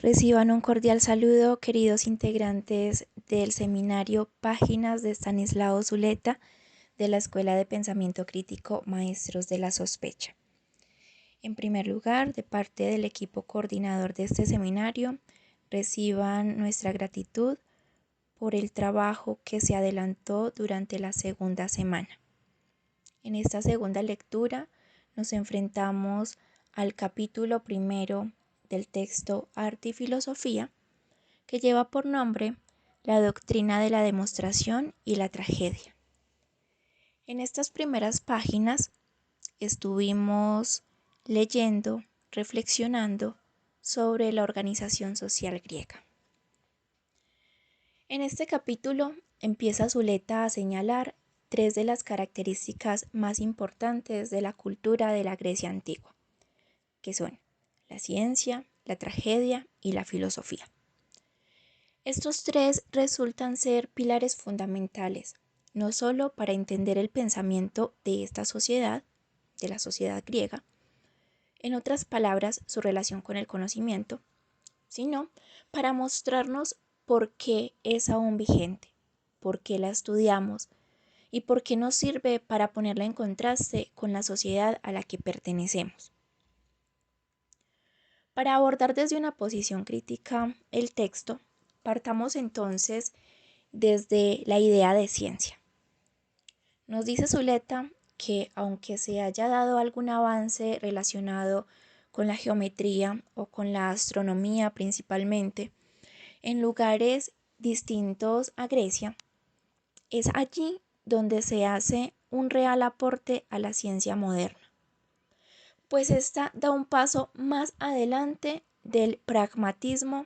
Reciban un cordial saludo, queridos integrantes del seminario Páginas de Estanislao Zuleta de la Escuela de Pensamiento Crítico Maestros de la Sospecha. En primer lugar, de parte del equipo coordinador de este seminario, reciban nuestra gratitud por el trabajo que se adelantó durante la segunda semana. En esta segunda lectura nos enfrentamos al capítulo primero del texto Arte y Filosofía, que lleva por nombre La doctrina de la demostración y la tragedia. En estas primeras páginas estuvimos leyendo, reflexionando sobre la organización social griega. En este capítulo empieza Zuleta a señalar tres de las características más importantes de la cultura de la Grecia antigua, que son la ciencia, la tragedia y la filosofía. Estos tres resultan ser pilares fundamentales, no solo para entender el pensamiento de esta sociedad, de la sociedad griega, en otras palabras, su relación con el conocimiento, sino para mostrarnos por qué es aún vigente, por qué la estudiamos y por qué nos sirve para ponerla en contraste con la sociedad a la que pertenecemos. Para abordar desde una posición crítica el texto, partamos entonces desde la idea de ciencia. Nos dice Zuleta que aunque se haya dado algún avance relacionado con la geometría o con la astronomía principalmente, en lugares distintos a Grecia, es allí donde se hace un real aporte a la ciencia moderna, pues ésta da un paso más adelante del pragmatismo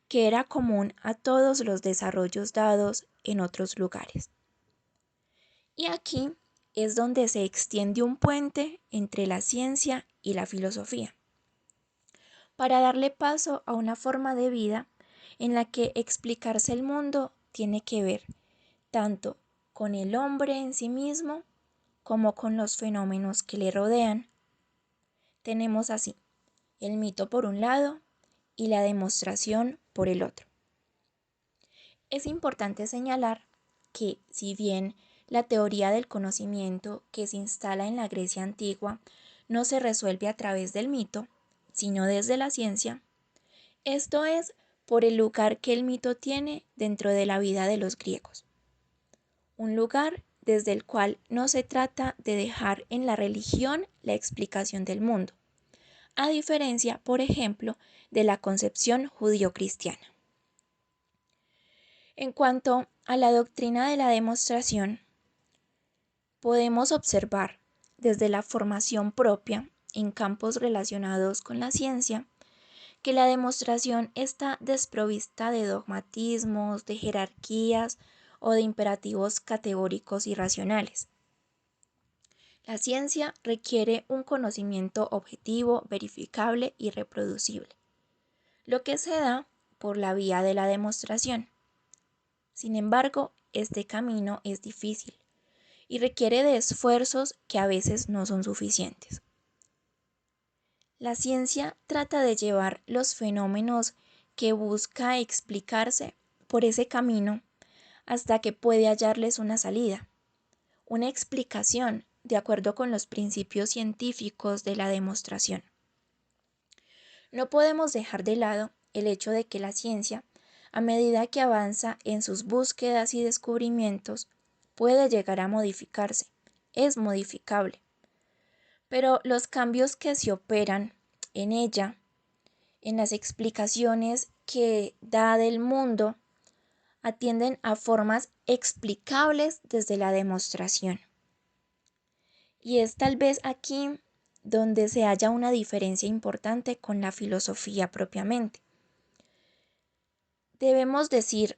que era común a todos los desarrollos dados en otros lugares. Y aquí es donde se extiende un puente entre la ciencia y la filosofía, para darle paso a una forma de vida en la que explicarse el mundo tiene que ver tanto con el hombre en sí mismo como con los fenómenos que le rodean. Tenemos así el mito por un lado y la demostración por el otro. Es importante señalar que, si bien la teoría del conocimiento que se instala en la Grecia antigua no se resuelve a través del mito, sino desde la ciencia, esto es por el lugar que el mito tiene dentro de la vida de los griegos. Un lugar desde el cual no se trata de dejar en la religión la explicación del mundo, a diferencia, por ejemplo, de la concepción judío-cristiana. En cuanto a la doctrina de la demostración, podemos observar desde la formación propia en campos relacionados con la ciencia que la demostración está desprovista de dogmatismos, de jerarquías o de imperativos categóricos y racionales. La ciencia requiere un conocimiento objetivo, verificable y reproducible, lo que se da por la vía de la demostración. Sin embargo, este camino es difícil y requiere de esfuerzos que a veces no son suficientes. La ciencia trata de llevar los fenómenos que busca explicarse por ese camino hasta que puede hallarles una salida, una explicación de acuerdo con los principios científicos de la demostración. No podemos dejar de lado el hecho de que la ciencia, a medida que avanza en sus búsquedas y descubrimientos, puede llegar a modificarse, es modificable. Pero los cambios que se operan en ella, en las explicaciones que da del mundo, atienden a formas explicables desde la demostración. Y es tal vez aquí donde se halla una diferencia importante con la filosofía propiamente. Debemos decir,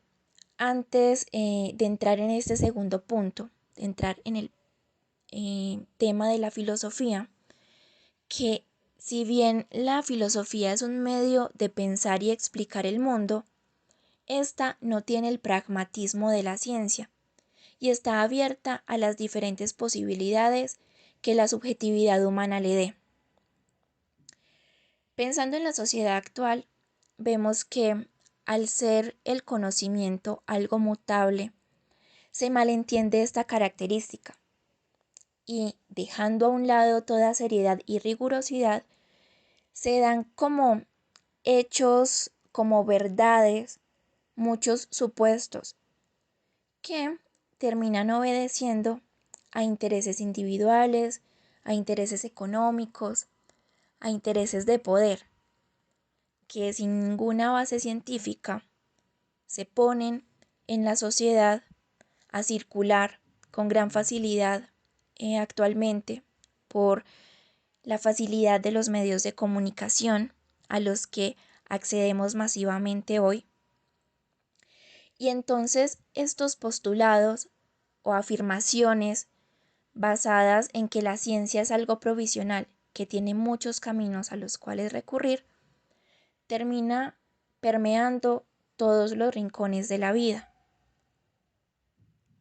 antes de entrar en este segundo punto, de entrar en el tema de la filosofía, que si bien la filosofía es un medio de pensar y explicar el mundo, esta no tiene el pragmatismo de la ciencia y está abierta a las diferentes posibilidades que la subjetividad humana le dé. Pensando en la sociedad actual, vemos que al ser el conocimiento algo mutable, se malentiende esta característica y dejando a un lado toda seriedad y rigurosidad, se dan como hechos, como verdades, muchos supuestos que terminan obedeciendo a intereses individuales, a intereses económicos, a intereses de poder, que sin ninguna base científica se ponen en la sociedad a circular con gran facilidad actualmente por la facilidad de los medios de comunicación a los que accedemos masivamente hoy. Y entonces estos postulados o afirmaciones basadas en que la ciencia es algo provisional, que tiene muchos caminos a los cuales recurrir, termina permeando todos los rincones de la vida.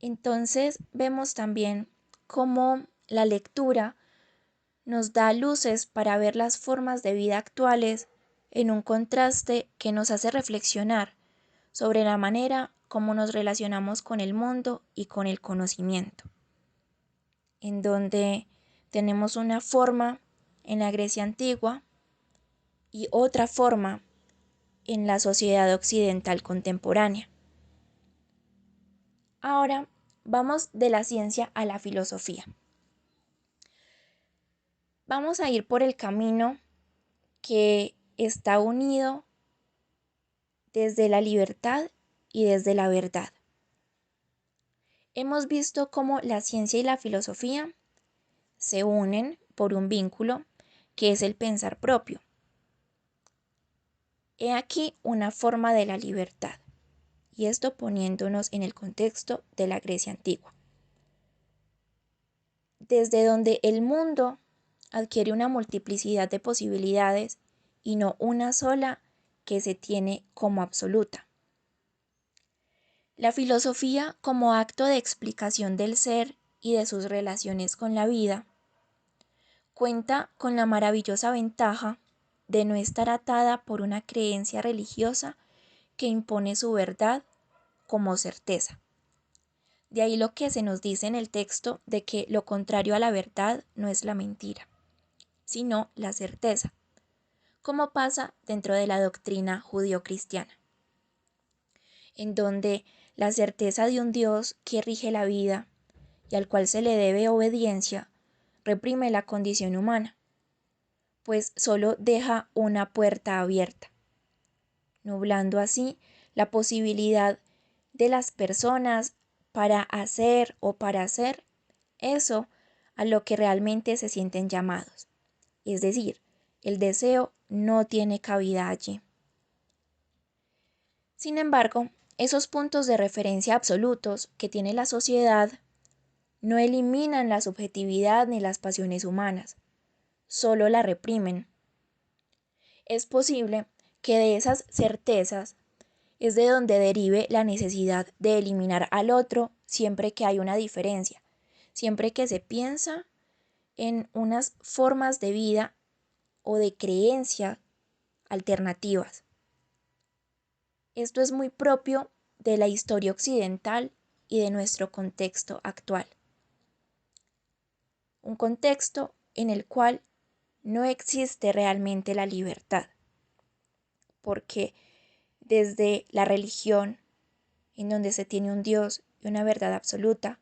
Entonces vemos también cómo la lectura nos da luces para ver las formas de vida actuales en un contraste que nos hace reflexionar sobre la manera como nos relacionamos con el mundo y con el conocimiento, en donde tenemos una forma en la Grecia antigua y otra forma en la sociedad occidental contemporánea. Ahora vamos de la ciencia a la filosofía. Vamos a ir por el camino que está unido desde la libertad y desde la verdad. Hemos visto cómo la ciencia y la filosofía se unen por un vínculo que es el pensar propio. He aquí una forma de la libertad, y esto poniéndonos en el contexto de la Grecia antigua, desde donde el mundo adquiere una multiplicidad de posibilidades y no una sola que se tiene como absoluta. La filosofía como acto de explicación del ser y de sus relaciones con la vida, cuenta con la maravillosa ventaja de no estar atada por una creencia religiosa que impone su verdad como certeza. De ahí lo que se nos dice en el texto de que lo contrario a la verdad no es la mentira, sino la certeza, como pasa dentro de la doctrina judío-cristiana, en donde la certeza de un Dios que rige la vida y al cual se le debe obediencia reprime la condición humana, pues solo deja una puerta abierta, nublando así la posibilidad de las personas para hacer o para hacer eso a lo que realmente se sienten llamados. Es decir, el deseo no tiene cabida allí. Sin embargo, esos puntos de referencia absolutos que tiene la sociedad no eliminan la subjetividad ni las pasiones humanas, solo la reprimen. Es posible que de esas certezas es de donde derive la necesidad de eliminar al otro siempre que hay una diferencia, siempre que se piensa en unas formas de vida o de creencia alternativas. Esto es muy propio de la historia occidental y de nuestro contexto actual. Un contexto en el cual no existe realmente la libertad, porque desde la religión, en donde se tiene un Dios y una verdad absoluta,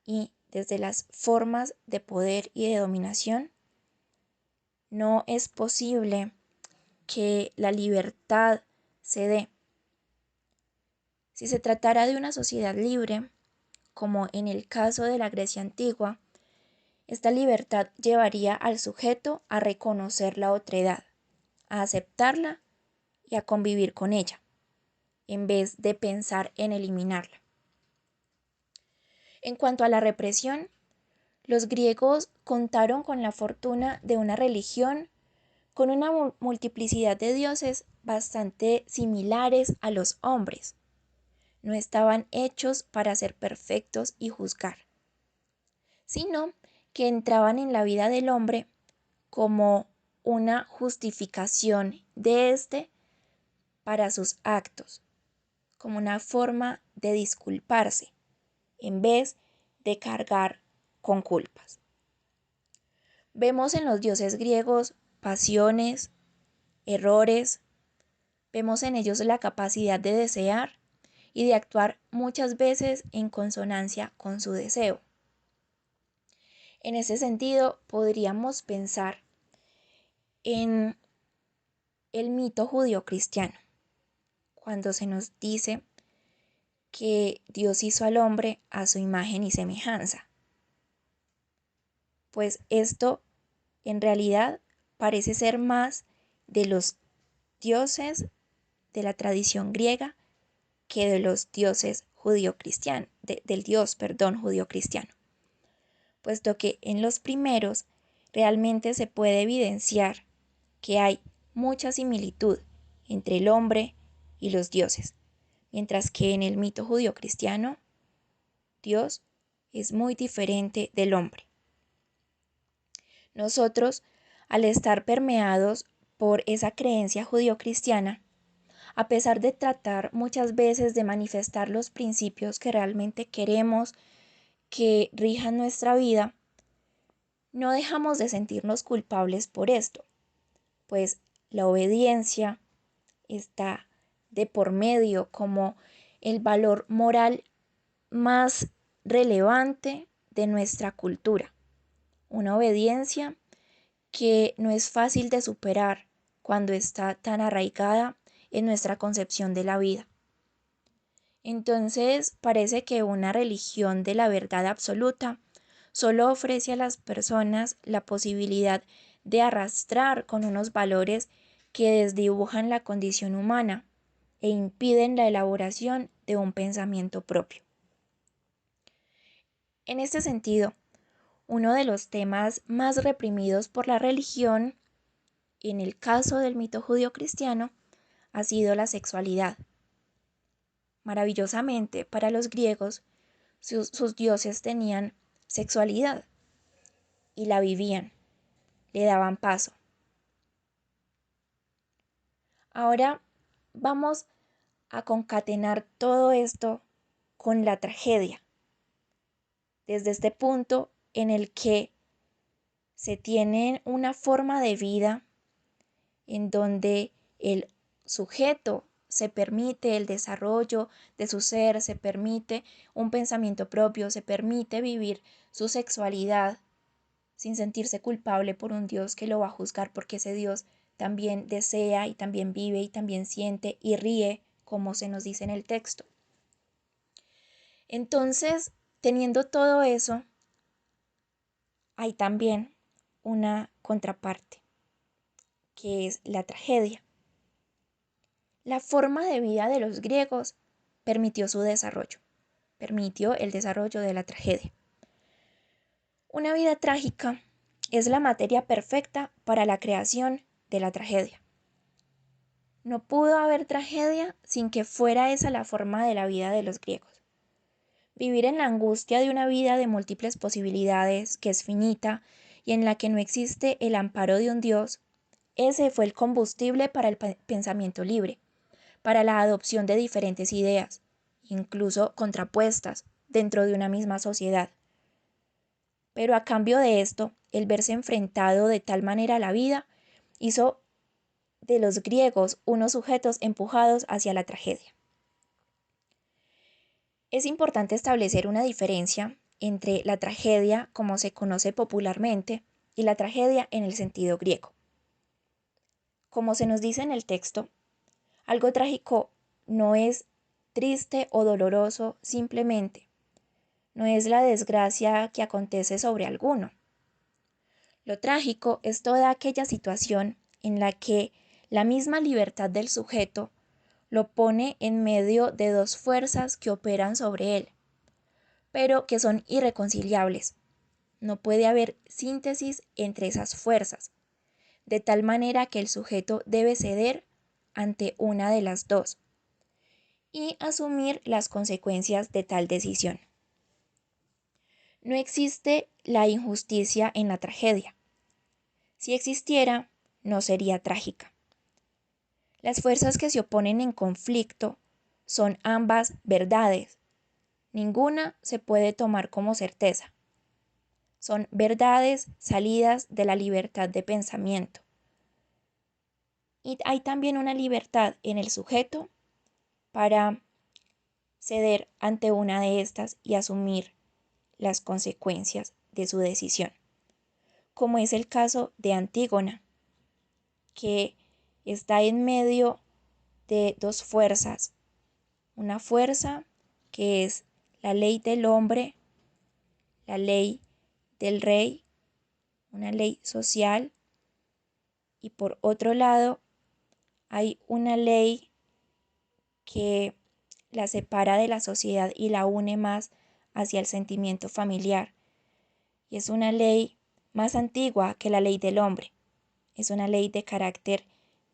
y desde las formas de poder y de dominación, no es posible que la libertad se dé. Si se tratara de una sociedad libre, como en el caso de la Grecia antigua, esta libertad llevaría al sujeto a reconocer la otredad, a aceptarla y a convivir con ella, en vez de pensar en eliminarla. En cuanto a la represión, los griegos contaron con la fortuna de una religión con una multiplicidad de dioses bastante similares a los hombres. No estaban hechos para ser perfectos y juzgar, sino que entraban en la vida del hombre como una justificación de éste para sus actos, como una forma de disculparse, en vez de cargar con culpas. Vemos en los dioses griegos pasiones, errores, vemos en ellos la capacidad de desear y de actuar muchas veces en consonancia con su deseo. En ese sentido, podríamos pensar en el mito judío-cristiano, cuando se nos dice que Dios hizo al hombre a su imagen y semejanza. Pues esto en realidad parece ser más de los dioses de la tradición griega que de los dioses judío-cristianos, del Dios, perdón, judío-cristiano. Puesto que en los primeros realmente se puede evidenciar que hay mucha similitud entre el hombre y los dioses, mientras que en el mito judío-cristiano, Dios es muy diferente del hombre. Nosotros, al estar permeados por esa creencia judío-cristiana, a pesar de tratar muchas veces de manifestar los principios que realmente queremos que rijan nuestra vida, no dejamos de sentirnos culpables por esto, pues la obediencia está de por medio como el valor moral más relevante de nuestra cultura. Una obediencia que no es fácil de superar cuando está tan arraigada en nuestra concepción de la vida. Entonces, parece que una religión de la verdad absoluta solo ofrece a las personas la posibilidad de arrastrar con unos valores que desdibujan la condición humana e impiden la elaboración de un pensamiento propio. En este sentido, uno de los temas más reprimidos por la religión, en el caso del mito judío-cristiano, ha sido la sexualidad. Maravillosamente, para los griegos, sus dioses tenían sexualidad y la vivían, le daban paso. Ahora vamos a concatenar todo esto con la tragedia, desde este punto en el que se tiene una forma de vida en donde el sujeto se permite el desarrollo de su ser, se permite un pensamiento propio, se permite vivir su sexualidad sin sentirse culpable por un Dios que lo va a juzgar, porque ese Dios también desea y también vive y también siente y ríe, como se nos dice en el texto. Entonces, teniendo todo eso, hay también una contraparte, que es la tragedia. La forma de vida de los griegos permitió su desarrollo, permitió el desarrollo de la tragedia. Una vida trágica es la materia perfecta para la creación de la tragedia. No pudo haber tragedia sin que fuera esa la forma de la vida de los griegos. Vivir en la angustia de una vida de múltiples posibilidades, que es finita y en la que no existe el amparo de un Dios, ese fue el combustible para el pensamiento libre, para la adopción de diferentes ideas, incluso contrapuestas, dentro de una misma sociedad. Pero a cambio de esto, el verse enfrentado de tal manera a la vida hizo de los griegos unos sujetos empujados hacia la tragedia. Es importante establecer una diferencia entre la tragedia, como se conoce popularmente, y la tragedia en el sentido griego. Como se nos dice en el texto, algo trágico no es triste o doloroso simplemente, no es la desgracia que acontece sobre alguno. Lo trágico es toda aquella situación en la que la misma libertad del sujeto lo pone en medio de dos fuerzas que operan sobre él, pero que son irreconciliables. No puede haber síntesis entre esas fuerzas, de tal manera que el sujeto debe ceder ante una de las dos y asumir las consecuencias de tal decisión. No existe la injusticia en la tragedia. Si existiera, no sería trágica. Las fuerzas que se oponen en conflicto son ambas verdades. Ninguna se puede tomar como certeza. Son verdades salidas de la libertad de pensamiento. Y hay también una libertad en el sujeto para ceder ante una de estas y asumir las consecuencias de su decisión, como es el caso de Antígona, que está en medio de dos fuerzas, una fuerza que es la ley del hombre, la ley del rey, una ley social, y por otro lado hay una ley que la separa de la sociedad y la une más hacia el sentimiento familiar. Y es una ley más antigua que la ley del hombre. Es una ley de carácter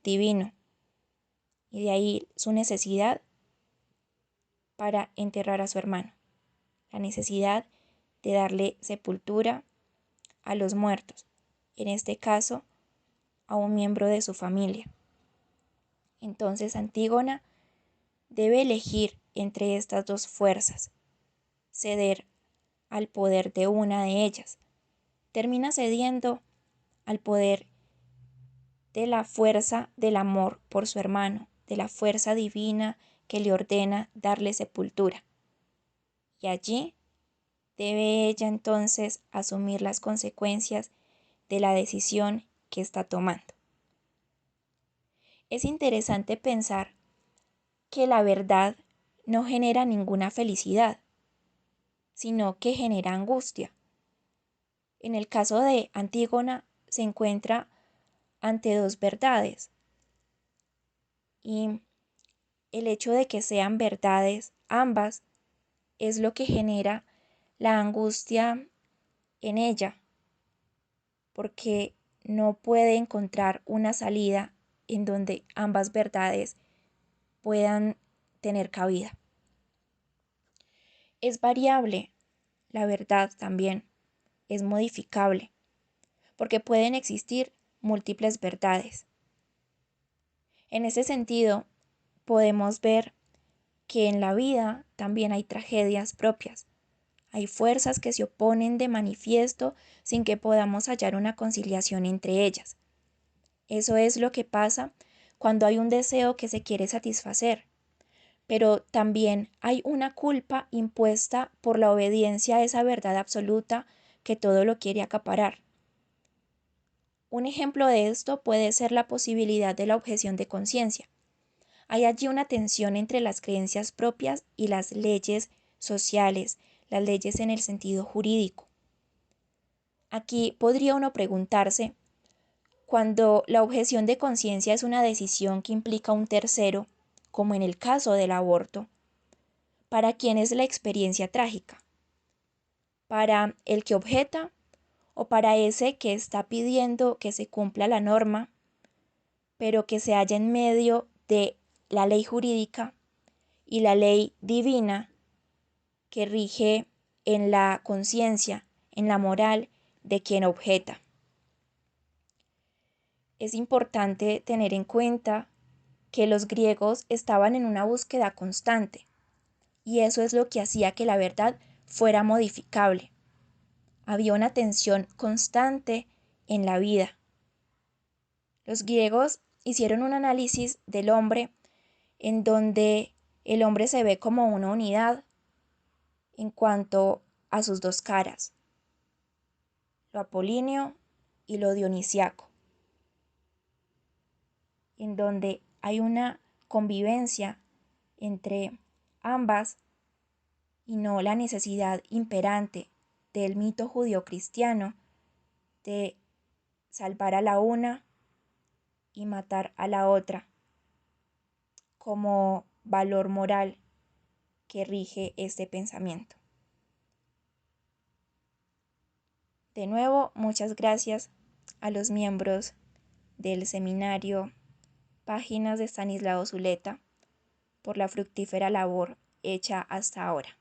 divino. Y de ahí su necesidad para enterrar a su hermano. La necesidad de darle sepultura a los muertos. En este caso, a un miembro de su familia. Entonces Antígona debe elegir entre estas dos fuerzas, ceder al poder de una de ellas. Termina cediendo al poder de la fuerza del amor por su hermano, de la fuerza divina que le ordena darle sepultura. Y allí debe ella entonces asumir las consecuencias de la decisión que está tomando. Es interesante pensar que la verdad no genera ninguna felicidad, sino que genera angustia. En el caso de Antígona se encuentra ante dos verdades y el hecho de que sean verdades ambas es lo que genera la angustia en ella, porque no puede encontrar una salida en donde ambas verdades puedan tener cabida. Es variable, la verdad también es modificable, porque pueden existir múltiples verdades. En ese sentido, podemos ver que en la vida también hay tragedias propias. Hay fuerzas que se oponen de manifiesto sin que podamos hallar una conciliación entre ellas. Eso es lo que pasa cuando hay un deseo que se quiere satisfacer, pero también hay una culpa impuesta por la obediencia a esa verdad absoluta que todo lo quiere acaparar. Un ejemplo de esto puede ser la posibilidad de la objeción de conciencia. Hay allí una tensión entre las creencias propias y las leyes sociales, las leyes en el sentido jurídico. Aquí podría uno preguntarse, cuando la objeción de conciencia es una decisión que implica un tercero, como en el caso del aborto, ¿para quién es la experiencia trágica? ¿Para el que objeta o para ese que está pidiendo que se cumpla la norma, pero que se halla en medio de la ley jurídica y la ley divina que rige en la conciencia, en la moral de quien objeta? Es importante tener en cuenta que los griegos estaban en una búsqueda constante, y eso es lo que hacía que la verdad fuera modificable. Había una tensión constante en la vida. Los griegos hicieron un análisis del hombre en donde el hombre se ve como una unidad en cuanto a sus dos caras, lo apolíneo y lo dionisiaco, en donde hay una convivencia entre ambas y no la necesidad imperante del mito judio-cristiano de salvar a la una y matar a la otra como valor moral que rige este pensamiento. De nuevo, muchas gracias a los miembros del seminario Páginas de Estanislao Zuleta por la fructífera labor hecha hasta ahora.